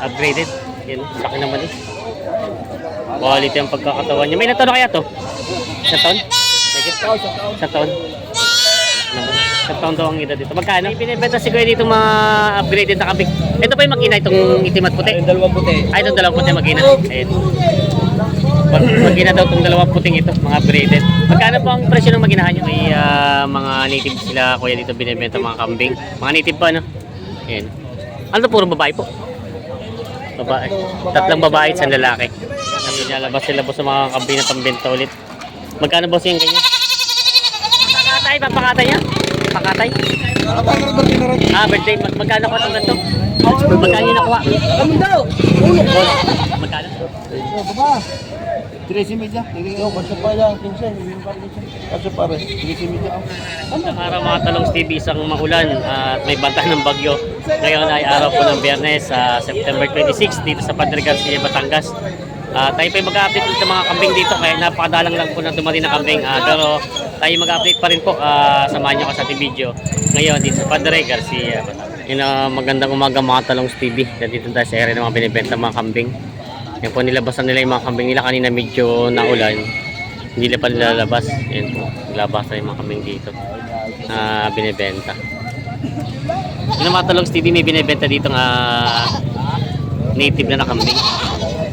Upgraded. Yan, laki naman eh. Quality ang pagkakatawan niya. May ilang taon na kaya to? Isang taon? Isang taon. Isang taon daw ang edad dito. Magkano? Binibenta siguro dito mga upgraded na kambing. Ito pa yung makina, itong itim at puti. Yung dalawang puti. Ay, itong dalawang puti makina. Ayun. Magina daw itong dalawang puting ito, mga upgraded. Magkano po ang presyo ng maginahan nyo? May mga native sila kuya dito binibenta mga kambing. Mga native pa, no? Ayun. Ano to, puro babae po? Babae. Tatlong babae at isang lalaki. Kasi nalabas sila po sa mga kambing na pambenta ulit. Magkano boss yung ganyan? Pakatay, papakatay niya? Pakatay? Birthday. Magkano ko itong ganito? Magkano yung nakuha? Boss, magkano? Tracy media. Basta pa lang, 15. Kasi pare, Tracy media. Araw mga talong TV, isang maulan at may banta ng bagyo. Ngayon ay araw po ng Biyernes, September 26 dito sa Padre Garcia, Batangas. Tayo pa mag-update ng mga kambing dito kaya napakadalang lang po na dumating na kambing. Pero tayo mag-update pa rin po, samahan nyo ko sa ating video. Ngayon dito sa Padre Garcia, Batangas. Yun, magandang umaga mga talong TV. Dito tayo sa area ng mga binibenta mga kambing. Yan po, nilabasan nila yung mga kambing nila. Kanina medyo naulan, hindi nila pa nilalabas. Yan po, nilabasan yung mga kambing dito binibenta. Yung mga talong TV, may binibenta dito nga native na kambing.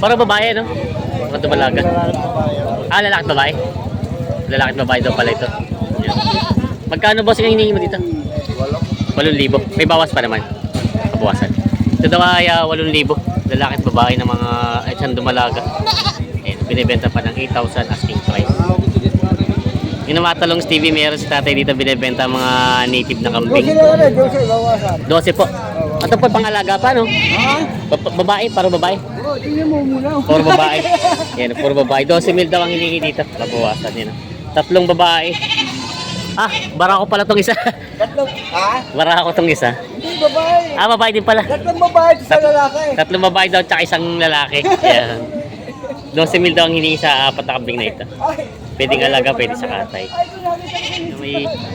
Para babae, no? Para tumalaga. Lalaki at babae. Lalaki at babae daw pala ito. Yan. Magkano boss yung hinihingi mo dito? 8,000. May bawas pa naman. Kabawasan. Ito daw ay 8,000. Lalaki at babae ng mga isang dumalaga. Ayan, binibenta pa ng 8,000 asking price. Yung mga talong TV, meron si tatay dito binibenta mga native na kambing. 12 po. Ito po pangalaga pa, no? Babae, para babae. Puro babae. Yan, puro babae. 12,000 daw ang hiningi dito. Nabawasan yun. Tatlong babae. Barako pala tong isa. Barako tong isa. Hindi, babae. Babae din pala. Tatlong babae, isang lalaki. Tatlong babae daw tsaka isang lalaki. Yan. 12,000 daw ang hiningi sa apat na kambing na ito. Pwedeng alaga, pwede sa katay.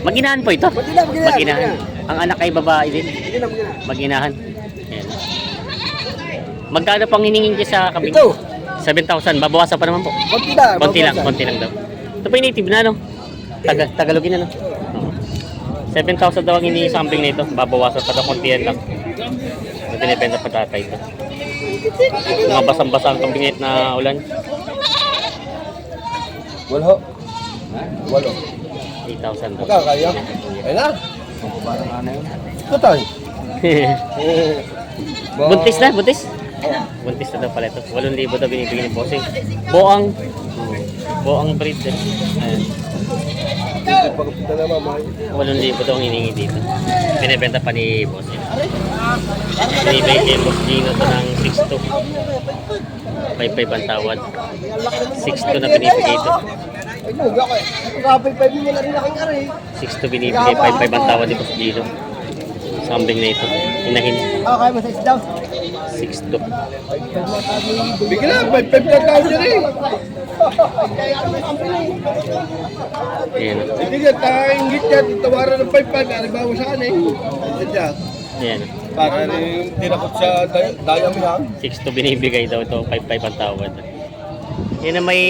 Maginahan po ito. Maginahan. Ang anak ay babae din. Maginahan. Yan. Magkano pang hiningin niya sa kambing? Ito. 7,000. Babawasan pa naman po. Konti lang. Konti lang daw. Ito po yung native na, no? Tagalogin na, no? 7,000 daw ang hinihingi sa kambing na ito. Babawasan pa daw, kontiyan lang. Binibenta pa tatay ito. Mga basang-basa ang kambing na ulan. Walo. 8,000 daw. Kaya? Ay na. Parang ano yun? Ito tayo. Buntis na, buntis. Buntis na daw pala ito. 8,000 daw binibigyan ni bossing. Boang breed. Ayan. 8,000 daw ang hiningi dito. Binibenta pa ni bossing. Binibigay kay Boss Gino ito ng 6,200. 5,500 ang tawad. 6,200 na binibigay ito. 6,200 binibigay, 5,500 ang tawad ni Boss Gino. Sa kambing na ito. Inahin. Kaya mo sa isdaw. 6,200. Bigla, 5,500 na tayo dyan eh. Ayan. Hindi nga, taingit yan. Tawaran ng 5,500. Halimbawa saan eh. Ayan. Para rin tinakot sa dayamihan. 6,200 binibigay daw ito, 5,500 ang tawad. Yan na, may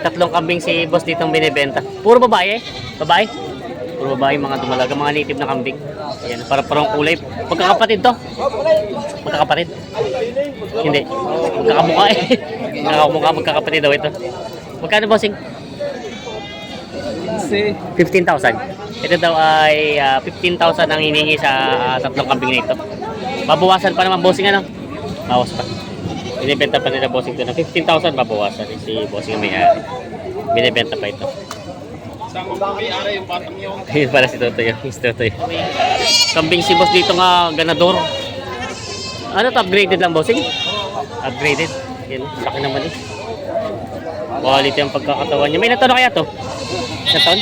tatlong kambing si boss dito ang binibenta. Puro babae eh? Babae? Puro babae, mga dumalaga, mga native na kambing. Ayan, para parang kulay. Magkakapatid to? Magkakapatid? Hindi. Magkakamukha eh. Magkakapatid daw ito. Magkano bossing? 15,000. Ito daw ay 15,000 ang hiningi sa tatlong kambing na ito. Babawasan pa naman bossing, ano? Bawas pa. Binibenta pa nila bossing ito na 15,000, babawasan. Si bossing may-ari. Binibenta pa ito. May-ari yung batang yung. Yun pala si Totoy. Kambing si boss dito nga, ganador. Ano to, upgraded lang bossing? Upgraded. Yan, laki naman eh. Quality ang pagkakatawan niya. May ilang taon na kaya to? Isang taon?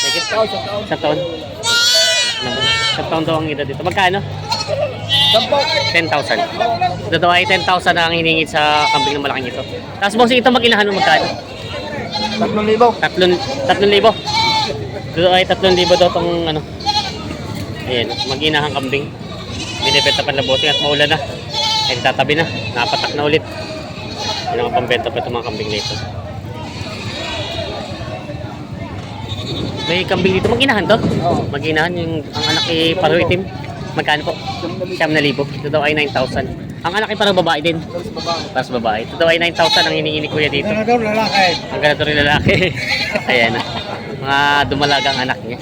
Isang taon? Isang taon daw ang edad dito. Magkano? 10,000. Ito daw ay 10,000 na ang hiningit sa kambing na malaking ito. Tapos bossing ito mag-inahan mo magkano? 3,000. 3,000. Ito ay 3,000 daw itong ano. Ayan, mag-inahang kambing. Binibenta pa na bossing at maulan na. Ay, tatabi na. Napatak na ulit. Yun ang pambenta pa itong mga kambing dito. May kambing dito. Mag-inahan to? Mag-inahan. Ang anak ay pareho itim. Magkano po? 7,000. Ito daw ay 9,000. Ang anak ay parang babae din. Para sa babae. Ito daw ay 9,000 ang hinihingi ni kuya dito. Ano daw lalaki? Ang ganito rin lalaki. Ayan na. Mga dumalagang anak niya.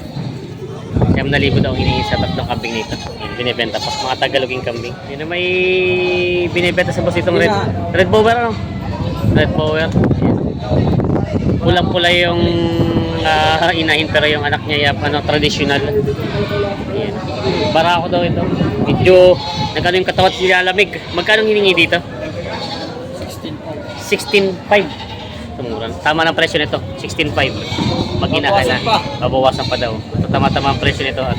7,000 daw ang hinihingi sa tatlong kambing nito. Yan, binibenta pa. Mga tagaloging kambing. Yun na may binibenta sa boss itong red bower ano? Red bower. Pulang-pula yung inahin pero yung anak niya ano, traditional. Yan. Barako daw ito. Medyo nagkano yung katawan nilalamig. Magkano hiningi dito? 16,500. Tumuran. Tama ng presyo nito. 16,500. Mag-inahan na. Babawasan pa daw. Tama-tama ang presyo nito at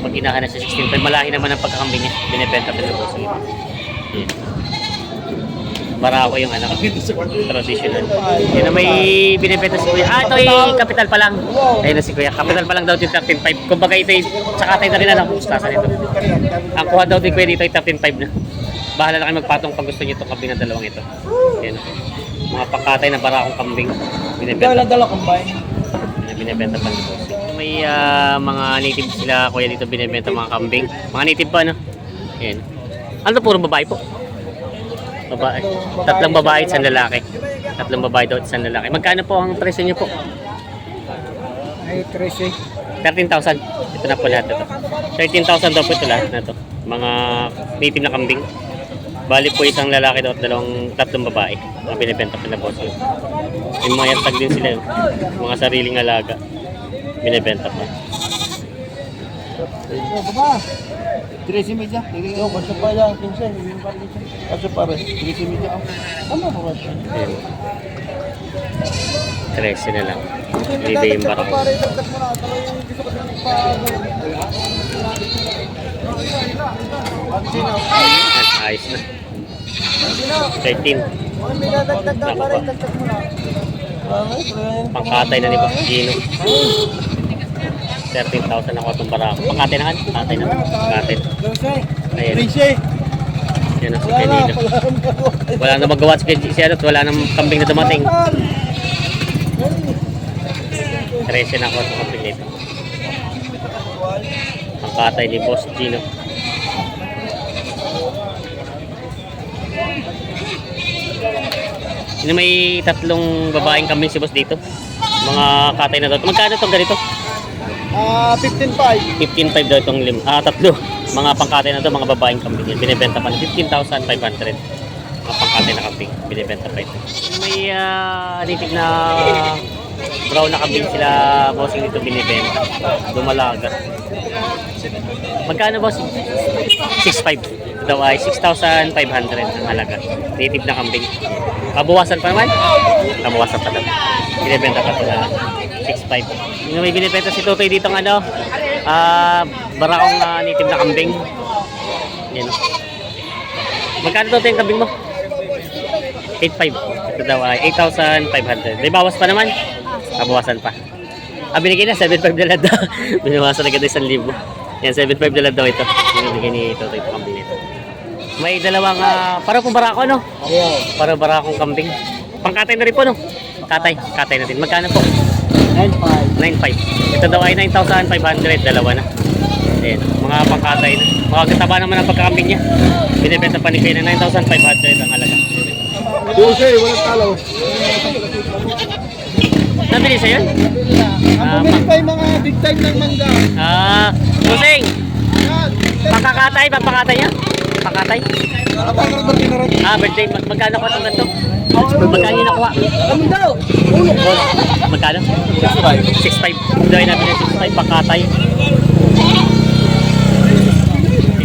mag-inahan na siya 16,500. Malahi naman ang pagkakambing niya. Binibenta pa sa boss ito. Yan. Barako yung anak. Traditional. Yun na may binibenta si kuya. Ito ay capital pa lang. Ayun na si kuya. Capital pa lang daw yung 13,500. Kumbaga ito ay tsaka tayo na rin ano. Ustasa nito. Ang kuha daw din kuya dito ay 13,500 na. Bahala na kayo magpatong pag gusto nyo itong kambing na dalawang ito. Yan. Mga pangkatay na barakong kambing. Binibenta. Dala combine. Binibenta pa nito. May mga native sila kuya dito binibenta mga kambing. Mga native pa no. Yan. Ano puro babae po? Babae. Tatlong babae at isang lalaki. Tatlong babae daw at isang lalaki. Magkano po ang presyo niyo po? Ay, 13. 13,000. Ito na po lahat ito. 13,000 daw po ito lahat na ito. Mga native na kambing. Bali po isang lalaki daw at tatlong babae. Mga binibenta pa na po sila. Yung mga yatag din sila. Mga sariling alaga. Binibenta pa. Baba. 13 media. Yo, basta pa yan, 15. Kasi pare, 13 media. Tama ba ba? Ayan. 13 na lang. Libre yung barako. Pare, dagdag mo na. Pero yung gusto ko din Ayos na. 13. May nadagdag na pare, dagdag mo na. Pangkatay na ni Boss Gino. 13,000 ako itong barako. Pangkatay na kan? Pangkatay na. Pangkatay. Ayan. Yan ang si Kenino. Wala na magawa si Kenino at wala nang kambing na dumating. 13 na ako itong kambing nito. Pangkatay ni Boss Gino. Ini may tatlong babaeng kambing si boss dito. Mga katay na daw. Magkano itong ganito? 15.5. 15,500 daw itong tatlo. Mga pangkatay na daw, mga babaeng kambing. Binibenta pa ng 15,500. Mga pangkatay na kambing. Binibenta pa ito. May native na brown na kambing sila bossing dito binibenta. Dumalaga. Magkano boss? 6,500. Daw ay 6,500 ang halaga. Native na kambing. Kabuwasan pa naman? Kabuwasan pa naman. Binibenta pa ito na 6,500. Yung may binibenta si Totoy dito ng ano, barakong native na kambing. Yan. Magkano ito yung kambing mo? 8,500. Ito daw ay 8,500. May bawas pa naman? Kabuwasan pa. Binigay na 7,500 na daw. Binawasan agad 1,000. Yan, 7,500 na daw ito. Binigay ni Totoy ito kambing nito. May dalawang, para pong barako, no? Para barakong kambing. Pangkatay na rin po, no? Katay na din. Magkano po? 9,500. Ito daw ay 9,500. Dalawa na. Ayan, mga pangkatay na. Mga kataba naman ang pagkakambing niya. Binibenta pa ni Kay na 9,500 ang halaga. Dulce, walang talo. Nabili siya yun? Ang bumili pa yung mga big time ng mangga. Kusing! Pangkakatay, pangkatay niya? Pangkatay? Birthday. Magkano ko itong ganito? Magkano yung nakuha? Ano daw? Magkano? 6,500. Dahil natin yung 6,500 pangkatay.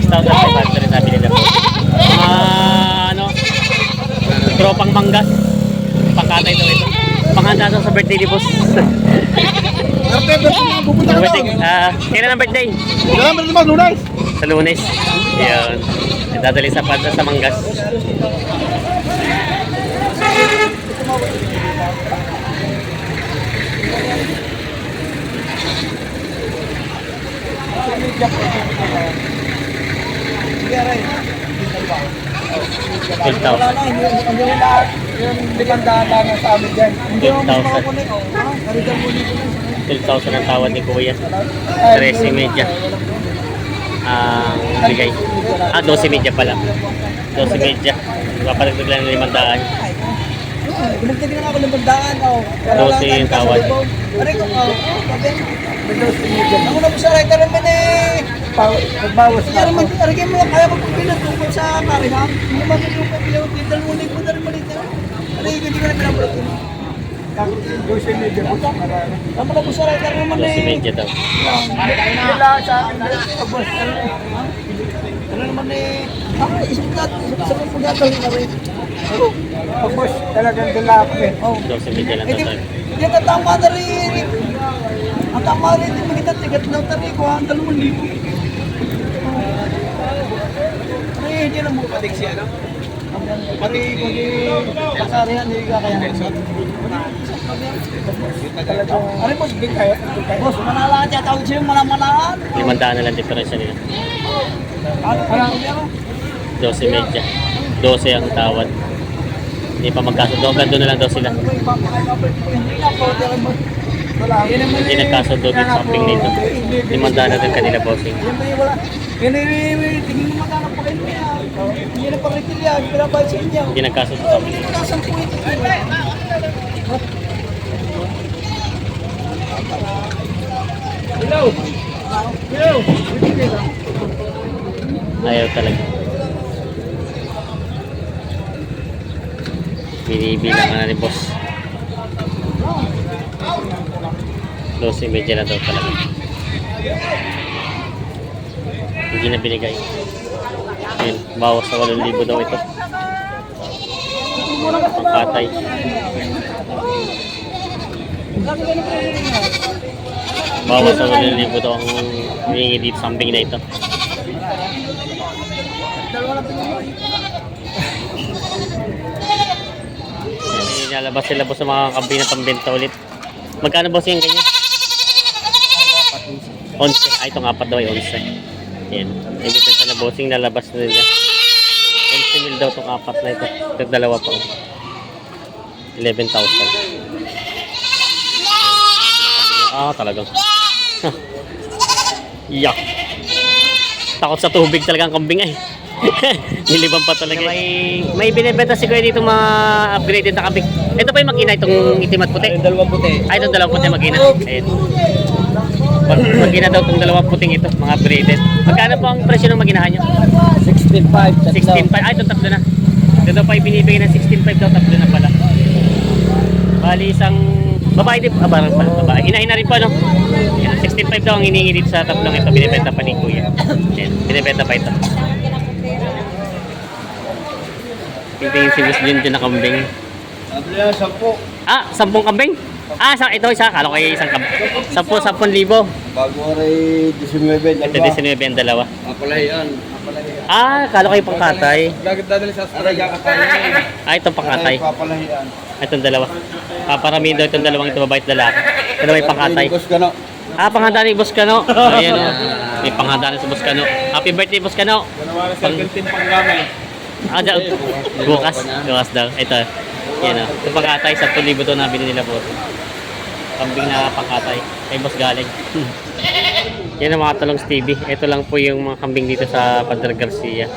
6,500 natin nila po. Tropang manggas. Pangkatay daw ito. Panghanda daw sa birthday ni boss. Birthday. Kailan ang birthday? Kailan naman, Lunes? Sa Lunes. Yun. Dadali sa padra sa manggas. Sige, Ray. Wala na, hindi lahat. Yung 500 lang sa amin dyan. Hindi mo 12,000. makakunin. Karigan mo dito. 12,000 ang tawad ni Kuya. 13.5 ang bigay. 12.5 pala. 12.5. Papalagdag lang ng 500. Pinagtitingnan ako ng bandaan. 12 yung tawad. Aray ko, sabi. Ako na po sa writer naman eh. Nagbawas na ako. Aray mo, kaya ko pong pinatungkol sa karihan. Hindi naman yung pagpilawag dito. Dalawang po na rin malit na. Aray, hindi ko na pinabulat yun. 12 medyo. Tama na po sa writer naman eh. 12.5 daw. Wala sa akin. Pag-boss. Ano naman eh. Isang pagkatol na rin. Pag-boss, talagang dala ako eh. 12.5 lang daw tayo. Hindi ka tama na rin. Ang tama rin, hindi maganda tigat lang tayo ko. Ang 2,000. Ay, hindi na mo patik siya, no? Pari, kung di kasarihan, hindi ka kaya. Ari, boss, di kaya. Boss, manala ka, tawag siya yung manamalaan. 500 na lang diferensya nila. Parang, 12.5. 12 ang tawad. Hindi pa magkasundo. Hanggang doon na lang daw sila. Hindi nagkasundo din sa amping nito. 500 na din kanila bossing. Tingin mo magkano pa kayo niya. Hindi na pang-retail yan. Pinabayad sa inyo. Hindi nagkasundo sa amping. Kasang po ito. Hello! Hello! Ayaw talaga. Binibilang ka na ni boss. 12.5 na daw talaga. Hindi na binigay. Yun, bawas sa 8,000 daw ito. Pangkatay. Bawas sa 8,000 daw ang hihingi dito sa ambing na ito. Yan, nilalabas sila boss sa mga kambing na pambenta ulit. Magkano boss yung ganyan? 11. Ay, itong apat daw ay 11. Yan. Yung bibenta na bossing, lalabas na nila. 11,000 daw itong apat na ito. Itong dalawa pa. 11,000. Talagang. Yak. Takot sa tubig talagang kambing ay. Nilibang pa talaga. May binibenta si Kuya dito mga upgraded na kambing. Ito pa yung makina, itong itim at puti. Yung dalawang puti. Ay, itong dalawang puti makina. Ayan. Magina daw itong dalawang puting ito, mga upgraded. Magkano po ang presyo ng maginahan nyo? 16.5. 16.5. Ay, itong tatlo na. Ito daw pa yung binibigay ng 16.5 daw, tatlo na pala. Bali, isang babae din. Parang babae. Inahin na rin po, no? Yan, 16.5 daw ang hinihingi dito sa tatlong ito. Binibenta pa ni Kuya. Yan, binibenta pa ito. Tingin si Boss Jun na kambing. Sabi niya, 10. 10 kambing? Ito isa. Kala ko yung isang kambing. 10,000. Bago rin 19. Ito 19 ang dalawa. Apalahian. Kala ko yung pangkatay. Lagit dadali sa Australia kapalahian. Itong pangkatay. Papalahian. Itong dalawa. Paparamihin daw itong dalawang ito babae at lalaki. Ito may pangkatay. Boss ka no. Panghanda ni Boss Kano. Ayan o. May panghanda na si Boss Kano. Happy birthday, Boss Kano. Ganawa sa 17 panggamay. Bukas daw. Ito. Yan o. Ito pangkatay. 10,000 ito na binili nila boss. Kambing na pangkatay. Kay Boss Galing. Yan ang mga talong Stevie. Ito lang po yung mga kambing dito sa Padre Garcia.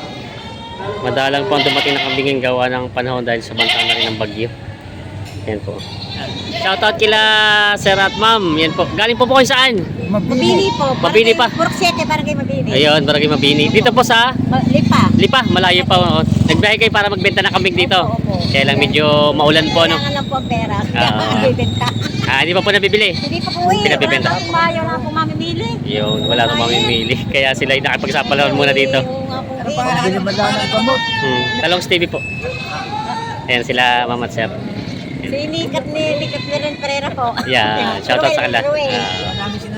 Madalang po ang dumating na kambing yung gawa ng panahon dahil sa banta na rin ng bagyo. Yan po. Shoutout kila Sir at Ma'am. Yan po. Galing po kayo saan? Mabini po. Mabini pa. Purok 7, parang kayo Mabini. Ayun, Barangay Mabini. Dito po sa Lipa. Lipa, malayo pa. Oh. Nagbiyahe kayo para magbenta ng kambing dito. Opo. Kaya lang medyo maulan po, no? Kailangan lang po ang pera. Ah. Bibenta. Hindi pa po nabibili. Hindi pa po eh. Pinabibenta. Wala pa bayo na po mamimili. Yun, wala nang mamimili. Kaya sila ay nakipagsapalawan muna dito. Oo nga po. Ano pa, hindi naman lang ang gamot. Talong Stevie po. Ayan sila, Ma'am at Sir. Si Likat ni Ren Pereira po. Yeah, shoutout sa kanila. Ruel. Ah. Namin si